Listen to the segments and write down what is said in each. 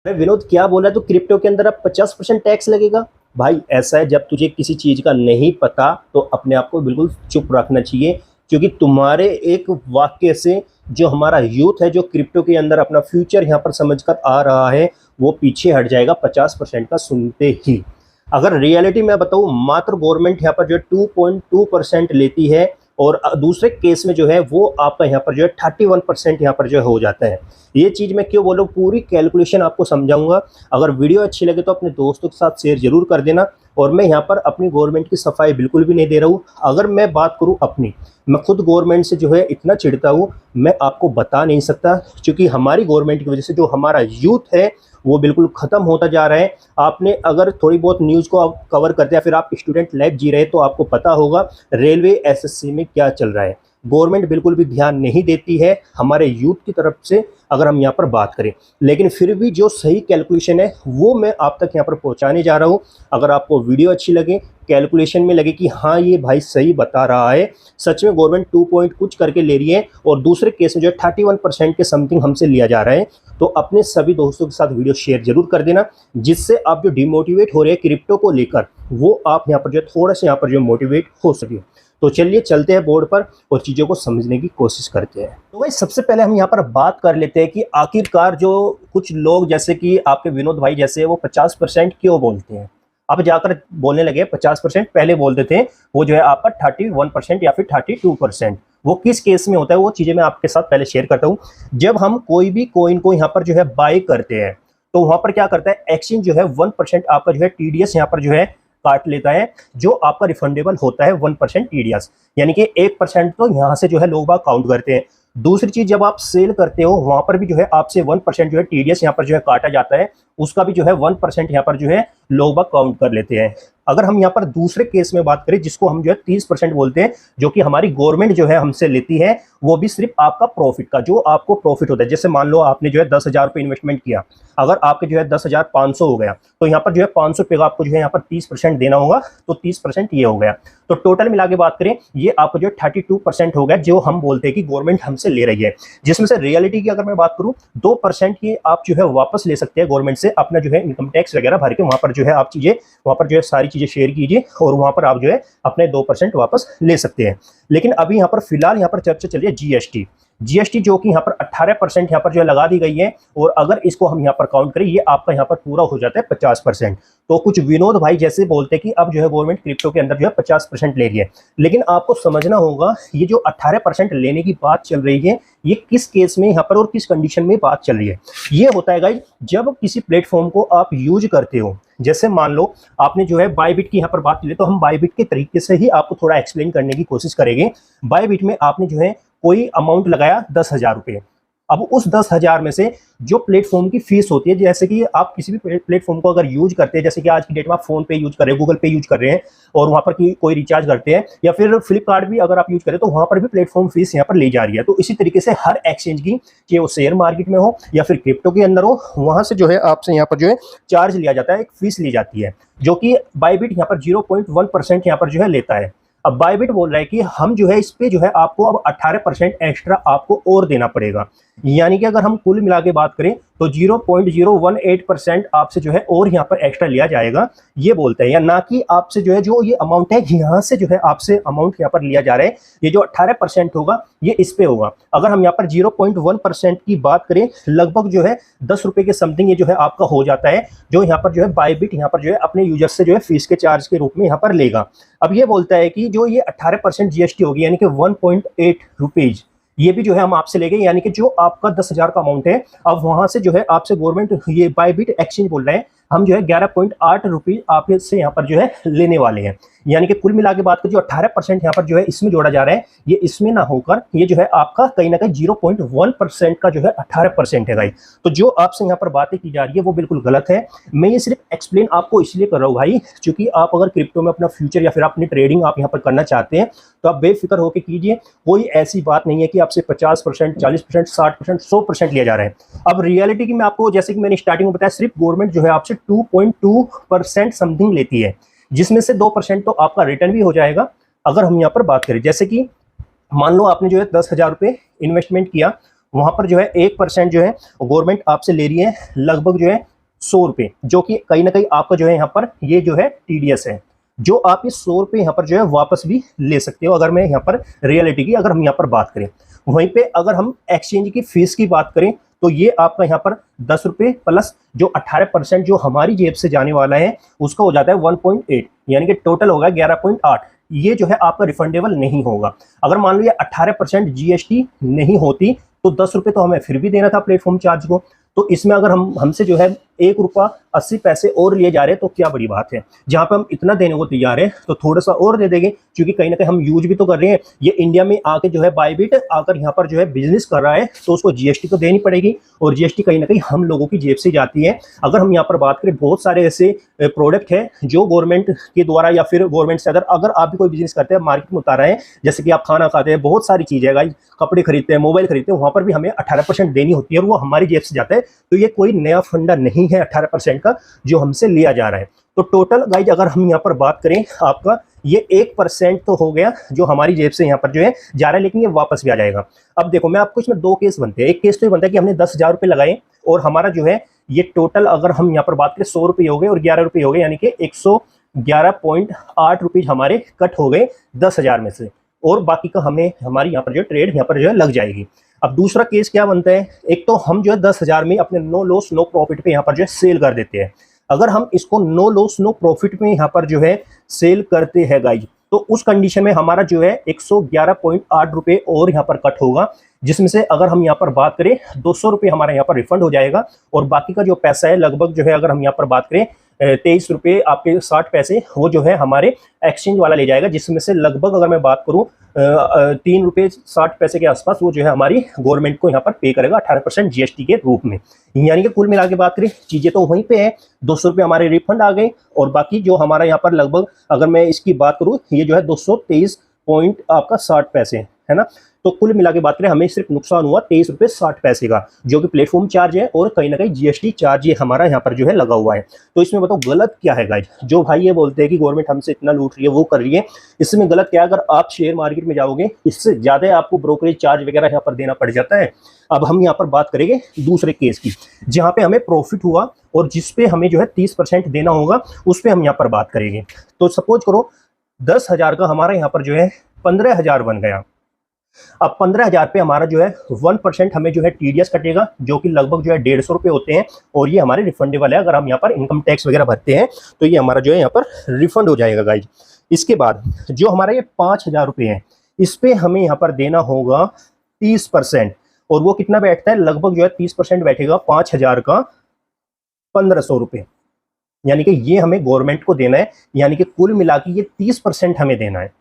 अरे विनोद क्या बोला तो क्रिप्टो के अंदर अब 50% टैक्स लगेगा। भाई ऐसा है, जब तुझे किसी चीज का नहीं पता तो अपने आप को बिल्कुल चुप रखना चाहिए, क्योंकि तुम्हारे एक वाक्य से जो हमारा यूथ है जो क्रिप्टो के अंदर अपना फ्यूचर यहाँ पर समझकर आ रहा है वो पीछे हट जाएगा 50% का सुनते ही। अगर रियलिटी में बताऊँ, मात्र गवर्नमेंट यहाँ पर जो है 2.2% लेती है, और दूसरे केस में जो है वो आपका यहाँ पर जो है 31% यहाँ पर जो हो जाता है। ये चीज़ मैं क्यों बोलूँ, पूरी कैलकुलेशन आपको समझाऊंगा। अगर वीडियो अच्छी लगे तो अपने दोस्तों के साथ शेयर जरूर कर देना। और मैं यहाँ पर अपनी गवर्नमेंट की सफाई बिल्कुल भी नहीं दे रहा हूँ। अगर मैं बात करूँ अपनी, मैं खुद गवर्नमेंट से जो है इतना चिढ़ता हूँ, मैं आपको बता नहीं सकता, क्योंकि हमारी गवर्नमेंट की वजह से जो हमारा यूथ है वो बिल्कुल ख़त्म होता जा रहा है। आपने अगर थोड़ी बहुत न्यूज़ को आप कवर करते हैं, फिर आप स्टूडेंट लाइफ जी रहे हैं, तो आपको पता होगा रेलवे एसएससी में क्या चल रहा है। गवर्नमेंट बिल्कुल भी ध्यान नहीं देती है हमारे यूथ की तरफ से, अगर हम यहाँ पर बात करें। लेकिन फिर भी जो सही कैलकुलेशन है वो मैं आप तक यहाँ पर पहुँचाने जा रहा हूँ। अगर आपको वीडियो अच्छी लगे, कैलकुलेशन में लगे कि हाँ ये भाई सही बता रहा है, सच में गवर्नमेंट 2 पॉइंट कुछ करके ले रही है, और दूसरे केस में जो है 31% के समथिंग हमसे लिया जा रहा है, तो अपने सभी दोस्तों के साथ वीडियो शेयर जरूर कर देना, जिससे आप जो डिमोटिवेट हो रहे हैं क्रिप्टो को लेकर, वो आप यहाँ पर जो थोड़ा सा यहाँ पर जो मोटिवेट हो सके। तो चलिए चलते हैं बोर्ड पर और चीज़ों को समझने की कोशिश करते हैं। तो भाई सबसे पहले हम यहाँ पर बात कर लेते हैं कि आखिरकार जो कुछ लोग जैसे कि आपके विनोद भाई जैसे वो 50% क्यों बोलते हैं। अब जाकर बोलने लगे 50%, पहले बोलते थे वो जो है आपका 31% या फिर 32%। वो किस केस में होता है वो चीज़ें मैं आपके साथ पहले शेयर करता हूँ। जब हम कोई भी कॉइन को यहाँ पर जो है बाय करते हैं, तो वहाँ पर क्या करता है एक्सचेंज जो है 1% आपका जो है टीडीएस यहाँ पर जो है काट लेता है, जो आपका रिफंडेबल होता है 1% टीडीएस, यानी कि 1% तो यहाँ से जो है लोग काउंट करते हैं। दूसरी चीज, जब आप सेल करते हो वहां पर भी जो है आपसे 1% जो है टीडीएस यहाँ पर जो है काटा जाता है, उसका भी जो है 1% यहाँ पर जो है लोग काउंट कर लेते हैं। अगर हम यहाँ पर दूसरे केस में बात करें जिसको हम जो है 30% बोलते हैं, जो कि हमारी गवर्नमेंट जो है हमसे लेती है, वो भी सिर्फ आपका प्रॉफिट का, जो आपको प्रॉफिट होता है। जैसे मान लो आपने जो है 10,000 रुपये इन्वेस्टमेंट किया, अगर आपके जो है 10,500 हो गया, तो यहाँ पर जो है 500 रुपये का आपको जो है यहाँ पर 30% देना होगा, तो 30% ये हो गया। तो टोटल मिला के बात करें, ये आपको जो है 32% हो गया, जो हम बोलते हैं कि गवर्नमेंट हमसे ले रही है। जिसमें से रियलिटी की अगर मैं बात करूं, 2% की आप जो है वापस ले सकते हैं गवर्नमेंट से, अपना जो है इनकम टैक्स वगैरह भर के वहां पर जो है आप चीजें, वहां पर जो है सारी चीजें शेयर कीजिए, और वहां पर आप जो है अपने 2% वापस ले सकते हैं। लेकिन अभी यहाँ पर फिलहाल यहाँ पर चर्चा चल रही है जीएसटी, जो कि यहाँ पर 18% यहाँ पर जो है लगा दी गई है, और अगर इसको हम यहाँ पर काउंट करें, ये आपका यहाँ पर पूरा हो जाता है 50%। तो कुछ विनोद भाई जैसे बोलते हैं कि अब जो है गवर्नमेंट क्रिप्टो के अंदर जो है 50% ले रही है, लेकिन आपको समझना होगा ये जो 18% लेने की बात चल रही है, ये किस केस में यहाँ पर और किस कंडीशन में बात चल रही है। ये होता है गाइस, जब किसी प्लेटफॉर्म को आप यूज करते हो, जैसे मान लो आपने जो है बायबिट की यहाँ पर बात की, तो हम बायबिट के तरीके से ही आपको थोड़ा एक्सप्लेन करने की कोशिश करेंगे। बायबिट में आपने जो है कोई अमाउंट लगाया 10,000 रुपये। अब उस 10,000 में से जो प्लेटफॉर्म की फीस होती है, जैसे कि आप किसी भी प्लेटफॉर्म को अगर यूज करते हैं, जैसे कि आज की डेट में आप फोन पे यूज कर रहे हैं, गूगल पे यूज कर रहे हैं, और वहां पर कोई रिचार्ज करते हैं, या फिर फ्लिपकार्ट भी अगर आप यूज करें, तो वहां पर भी प्लेटफॉर्म फीस यहाँ पर ली जा रही है। तो इसी तरीके से हर एक्सचेंज की, चाहे वो शेयर मार्केट में हो या फिर क्रिप्टो के अंदर हो, वहां से जो है आपसे यहाँ पर जो है चार्ज लिया जाता है, एक फीस ली जाती है, जो कि बायबिट यहाँ पर 0.1% यहाँ पर जो है लेता है। अब बायबिट बोल रहा है कि हम जो है इस पे जो है आपको अब 18% एक्स्ट्रा आपको और देना पड़ेगा, यानी कि अगर हम कुल मिला के बात करें तो 0.018% आपसे जो है और यहाँ पर एक्स्ट्रा लिया जाएगा, ये बोलते हैं। या ना कि आपसे जो है जो ये अमाउंट है यहाँ से जो है आपसे अमाउंट यहाँ पर लिया जा रहा है, ये जो 18% होगा ये इस पे होगा। अगर हम यहाँ पर 0.1% की बात करें, लगभग जो है 10 रुपये के समथिंग ये जो है आपका हो जाता है, जो यहाँ पर जो है बायबिट यहाँ पर जो है अपने यूजर से जो है फीस के चार्ज के रूप में यहाँ पर लेगा। अब ये बोलता है कि जो ये 18% जीएसटी होगी, यानी कि 1.8 रुपीज, ये भी जो है हम आपसे लेंगे, यानी कि जो आपका 10,000 का अमाउंट है, अब वहां से जो है आपसे गवर्नमेंट ये बायबिट एक्सचेंज बोल रहे हैं हम जो है 11.8 रुपये आपसे यहाँ पर जो है लेने वाले हैं। यानी कि कुल मिला के बात करें, जो 18% यहाँ पर जो है इसमें जोड़ा जा रहा है, ये इसमें ना होकर ये जो है आपका कहीं ना कहीं 0.1% का जो है 18% है भाई। तो जो आपसे यहाँ पर बातें की जा रही है वो बिल्कुल गलत है। मैं ये सिर्फ एक्सप्लेन आपको इसलिए कर रहा हूँ भाई, क्योंकि आप अगर क्रिप्टो में अपना फ्यूचर या फिर अपनी ट्रेडिंग आप यहाँ पर करना चाहते हैं, तो आप बेफिक्र होकर कीजिए। कोई ऐसी बात नहीं है कि आपसे 50%, 40%, 60%, 100% लिया जा रहा है। अब रियलिटी की मैं आपको, जैसे कि मैंने स्टार्टिंग में बताया, सिर्फ गवर्नमेंट जो है आपसे 2.2% समथिंग लेती है, जिसमें से 2% तो आपका रिटर्न भी हो जाएगा। अगर हम यहाँ पर बात करें, जैसे कि मान लो आपने जो है 10,000 रुपये इन्वेस्टमेंट किया, वहां पर जो है 1% जो है गवर्नमेंट आपसे ले रही है, लगभग जो है 100 रुपये, जो कि कहीं ना कहीं आपका जो है यहाँ पर ये जो है टीडीएस है, जो आप इस 100 रुपये यहाँ पर जो है वापस भी ले सकते हो, अगर मैं यहाँ पर रियलिटी की अगर हम यहाँ पर बात करें। वहीं पे अगर हम एक्सचेंज की फीस की बात करें तो ये आपका यहाँ पर 10 रुपये प्लस जो 18% जो हमारी जेब से जाने वाला है उसका हो जाता है 1.8, यानी कि टोटल होगा 11.8। ये जो है आपका रिफंडेबल नहीं होगा। अगर मान लो ये 18% जीएसटी नहीं होती तो 10 रुपये तो हमें फिर भी देना था प्लेटफॉर्म चार्ज को। तो इसमें अगर हम हमसे जो है 1 रुपया 80 पैसे और लिए जा रहे हैं तो क्या बड़ी बात है। जहां पे हम इतना देने को तैयार है तो थोड़ा सा और दे देंगे, क्योंकि कहीं ना कहीं हम यूज भी तो कर रहे हैं। ये इंडिया में आके जो है बायबिट आकर यहाँ पर जो है बिजनेस कर रहा है तो उसको जीएसटी तो देनी पड़ेगी, और जीएसटी कहीं ना कहीं हम लोगों की जेब से जाती है। अगर हम यहाँ पर बात करें, बहुत सारे ऐसे प्रोडक्ट है जो गवर्नमेंट के द्वारा या फिर गवर्नमेंट से अगर आप भी कोई बिजनेस करते हैं मार्केट में उतारा है, जैसे कि आप खाना खाते हैं, बहुत सारी चीजें गाइस, कपड़े खरीदते हैं, मोबाइल खरीदते हैं, वहां पर भी हमें 18% देनी होती है और वो हमारी जेब से जाता है। तो ये कोई नया फंडा नहीं है 18% का जो हमसे लिया जा रहा है। तो टोटल गाइज अगर हम यहाँ पर बात करें आपका ये 1% तो हो गया जो हमारी जेब से यहाँ पर जो है जा रहा है, लेकिन ये वापस भी आ जाएगा। अब देखो मैं आपको इसमें 2 केस बनते हैं। एक केस तो ये बनता है कि हमने 10,000 रुपये लगाए और हमारा जो है ये टोटल अगर हम यहाँ पर बात करें 100 रुपये हो गए और 11 रुपये हो गए, यानी कि 111.8 रुपीज हमारे कट हो गए 10,000 में से, और बाकी का हमें हमारी यहाँ पर जो ट्रेड यहाँ पर जो है लग जाएगी। अब दूसरा केस क्या बनता है, एक तो हम जो है 10,000 में अपने नो लॉस नो प्रॉफिट पे यहाँ पर जो है सेल कर देते हैं। अगर हम इसको नो लॉस नो प्रॉफिट में यहाँ पर जो है सेल करते हैं गाइज, तो उस कंडीशन में हमारा जो है 111.8 रुपये और यहाँ पर कट होगा, जिसमें से अगर हम यहाँ पर बात करें 200 रुपये हमारा यहाँ पर रिफंड हो जाएगा, और बाकी का जो पैसा है लगभग जो है अगर हम यहाँ पर बात करें 23 रुपये आपके 60 पैसे वो जो है हमारे एक्सचेंज वाला ले जाएगा, जिसमें से लगभग अगर मैं बात करूं 3 रुपये 60 पैसे के आसपास वो जो है हमारी गवर्नमेंट को यहाँ पर पे करेगा 18% जीएसटी के रूप में। यानी कि कुल मिला के बात करें चीजें तो वहीं पे है, 200 रुपये हमारे रिफंड आ गए, और बाकी जो हमारा यहाँ पर लगभग अगर मैं इसकी बात करूँ ये जो है 223 पॉइंट आपका 60 पैसे है ना। तो कुल मिला के बात करें हमें सिर्फ नुकसान हुआ 23 रुपये 60 पैसे का, जो कि प्लेटफॉर्म चार्ज है और कहीं ना कहीं जीएसटी चार्ज ये हमारा यहाँ पर जो है लगा हुआ है। तो इसमें बताओ गलत क्या है गाइज। जो भाई ये बोलते हैं कि गवर्नमेंट हमसे इतना लूट रही है वो कर रही है, इसमें गलत क्या है, अगर आप शेयर मार्केट में जाओगे इससे ज्यादा आपको ब्रोकरेज चार्ज वगैरह यहाँ पर देना पड़ जाता है। अब हम यहाँ पर बात करेंगे दूसरे केस की, जहाँ पे हमें प्रॉफिट हुआ और जिसपे हमें जो है 30% देना होगा, उस पर हम यहाँ पर बात करेंगे। तो सपोज करो 10,000 का हमारा यहाँ पर जो है 15,000 बन गया। अब 15,000 पे हमारा जो है 1% हमें जो है टीडीएस कटेगा, जो कि लगभग जो है 150 रुपये होते हैं, और ये हमारे रिफंडेबल है। अगर हम यहाँ पर इनकम टैक्स वगैरह भरते हैं तो ये हमारा जो है यहाँ पर रिफंड हो जाएगा गाइज। इसके बाद जो हमारा ये 5,000 रुपये है इस पे हमें यहाँ पर देना होगा 30%, और वो कितना बैठता है, लगभग जो है 30% बैठेगा 5,000 का 1,500 रुपये, यानी कि ये हमें गवर्नमेंट को देना है, यानी कि कुल मिला के ये 30% हमें देना है।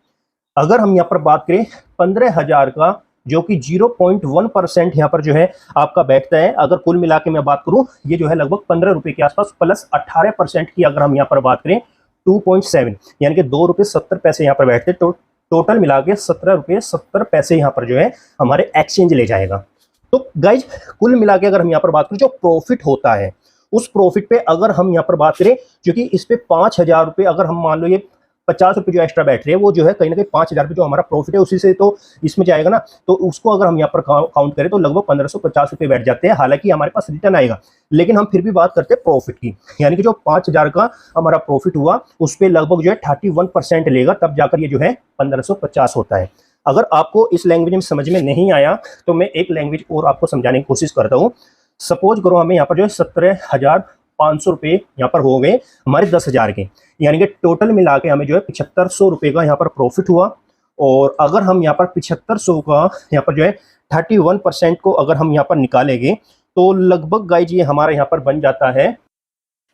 अगर हम यहाँ पर बात करें 15,000 का, जो कि 0.1% यहाँ पर जो है आपका बैठता है, अगर कुल मिला के मैं बात करूं ये जो है लगभग 15 रुपये के आसपास, प्लस 18% की अगर हम यहाँ पर बात करें 2.7, यानी कि 2 रुपये 70 पैसे यहाँ पर बैठते, तो टोटल मिला के 17 रुपये 70 पैसे यहाँ पर जो है हमारे एक्सचेंज ले जाएगा। तो गाइज कुल मिला के अगर हम यहाँ पर बात करें जो प्रॉफिट होता है, उस प्रॉफिट पे अगर हम यहाँ पर बात करें, क्योंकि इस पे 5,000 रुपये अगर हम मान लो ये 50 रुपये जो एक्स्ट्रा बैठ रहे हैं वो जो है कहीं ना कहीं 5,000 रुपये जो हमारा प्रॉफिट है उसी से तो इसमें जाएगा ना, तो उसको अगर हम यहाँ पर काउंट करें तो लगभग 1,550 रुपये बैठ जाते हैं। हालांकि हमारे पास रिटर्न आएगा, लेकिन हम फिर भी बात करते हैं प्रॉफिट की, यानी कि जो 5,000 का हमारा प्रॉफिट हुआ उस पर लगभग जो है 31% लेगा, तब जाकर ये जो है 1,550 होता है। अगर आपको इस लैंग्वेज में समझ में नहीं आया तो मैं एक लैंग्वेज और आपको समझाने की कोशिश करता हूँ। सपोज करो हमें यहाँ पर जो है 17,500 रुपये यहाँ पर हो गए हमारे 10,000 के, यानी कि टोटल मिला के हमें जो है 7,500 रुपये का यहाँ पर प्रॉफिट हुआ। और अगर हम यहाँ पर 7,500 का यहाँ पर जो है 31% को अगर हम यहाँ पर निकालेंगे तो लगभग गाइज ये हमारा यहाँ पर बन जाता है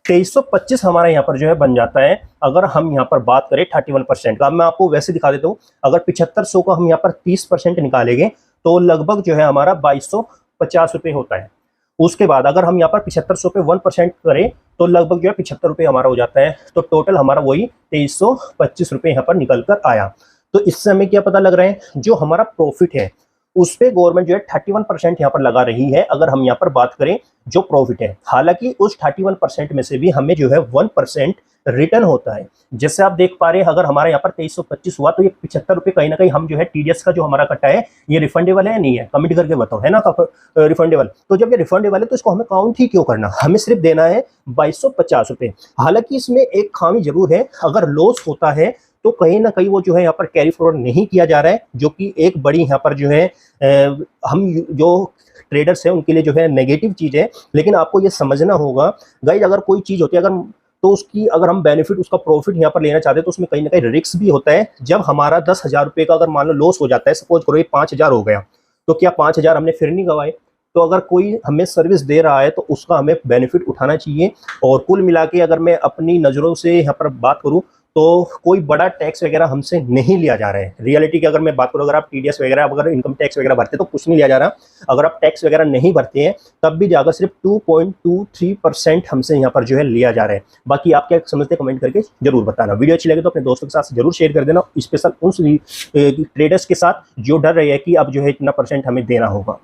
2325 हमारा यहाँ पर जो है बन जाता है, अगर हम यहाँ पर बात करें 31% का। अब मैं आपको वैसे दिखा देता हूँ, अगर 7,500 का हम यहाँ पर 30% निकालेंगे तो लगभग जो है हमारा 2,250 रुपये होता है। उसके बाद अगर हम यहाँ पर 7,500 पे 1% करें तो लगभग जो है 75 रुपये हमारा हो जाता है, तो टोटल हमारा वही 2,325 रुपये यहाँ पर निकल कर आया। तो इससे हमें क्या पता लग रहा है, जो हमारा प्रॉफिट है उस पे गवर्नमेंट जो है 31% यहाँ पर लगा रही है, अगर हम यहाँ पर बात करें जो प्रॉफिट है। हालांकि उस 31% में से भी हमें जो है 1% रिटर्न होता है। जैसे आप देख पा रहे हैं, अगर हमारे यहाँ पर 2325 हुआ तो ये 75 रुपये कहीं ना कहीं हम जो है टीडीएस का जो हमारा कटा है ये रिफंडेबल है या नहीं है, कमेंट करके बताओ, है ना रिफंडेबल। तो जब ये रिफंडेबल है तो इसको हमें काउंट ही क्यों करना, हमें सिर्फ देना है 2250 रुपये। हालांकि इसमें एक खामी जरूर है, अगर लॉस होता है तो कहीं ना कहीं वो जो है यहाँ पर कैरी फॉरवर्ड नहीं किया जा रहा है, जो कि एक बड़ी यहाँ पर जो है हम जो ट्रेडर्स हैं उनके लिए जो है नेगेटिव चीज़ है। लेकिन आपको ये समझना होगा गाइज, अगर कोई चीज़ होती है अगर तो उसकी अगर हम बेनिफिट उसका प्रॉफिट यहाँ पर लेना चाहते हैं तो उसमें कहीं ना कहीं रिस्क भी होता है। जब हमारा 10,000 रुपये का अगर मान लो लॉस हो जाता है, सपोज करो ये 5,000 हो गया, तो क्या 5,000 हमने फिर नहीं गवाए? तो अगर कोई हमें सर्विस दे रहा है तो उसका हमें बेनिफिट उठाना चाहिए। और कुल मिला के अगर मैं अपनी नज़रों से यहाँ पर बात करूँ तो कोई बड़ा टैक्स वगैरह हमसे नहीं लिया जा रहा है। रियलिटी की अगर मैं बात करूँ, अगर आप टीडीएस वगैरह अगर इनकम टैक्स वगैरह भरते हैं तो कुछ नहीं लिया जा रहा। अगर आप टैक्स वगैरह नहीं भरते हैं तब भी जाकर सिर्फ 2.23% हमसे यहाँ पर जो है लिया जा रहा है। बाकी आप क्या समझते कमेंट करके जरूर बताना। वीडियो अच्छी लगे तो अपने दोस्तों के साथ जरूर शेयर कर देना, स्पेशल उन ट्रेडर्स के साथ जो डर रहे हैं कि अब जो है इतना % हमें देना होगा।